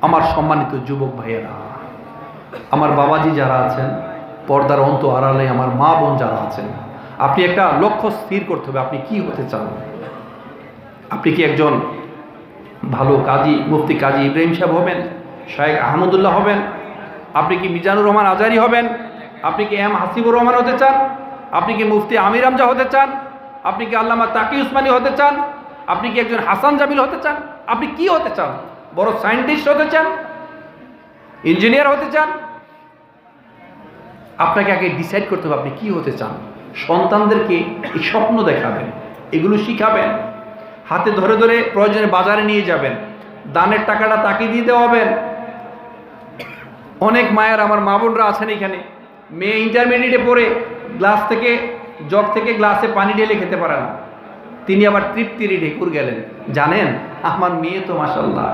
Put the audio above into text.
আমার সম্মানিত যুবক ভাইয়েরা, আমার বাবাজি যারা আছেন, পর্দার অন্ত আড়ালে আমার মা বোন যারা আছেন, আপনি একটা লক্ষ্য স্থির করতে হবে। আপনি কি হতে চান? আপনি কি একজন ভালো কাজী, মুফতি কাজী ইব্রাহিম সাহেব হবেন? শায়েখ আহমদুল্লাহ হবেন? আপনি কি মিজানুর রহমান আজারি হবেন? আপনি কি এম হাসিবুর রহমান হতে চান? আপনি কি মুফতি আমির হামজা হতে চান? আপনি কি আল্লামা তাকি উসমানী হতে চান? আপনি কি একজন হাসান জামিল হতে চান? আপনি কি হতে চান? বড় সায়েন্টিস্ট হতে চান? ইঞ্জিনিয়ার হতে চান? আপনাকে আগে ডিসাইড করতে হবে আপনি কি হতে চান। সন্তানদেরকে এই স্বপ্ন দেখাবেন, এগুলো শিখাবেন, হাতে ধরে ধরে প্রয়োজনে বাজারে নিয়ে যাবেন, দানের টাকাটা তাকে দিয়ে দেওয়াবেন। অনেক মায়ের, আমার মা বোনরা আছেন এখানে, মেয়ে ইন্টারমিডিয়েটে পড়ে গ্লাস থেকে, জগ থেকে গ্লাসে পানি ঢেলে খেতে পারে না, তিনি আবার তৃপ্তির ঢেকুর গেলেন। জানেন, আমার মেয়ে তো মাশাআল্লাহ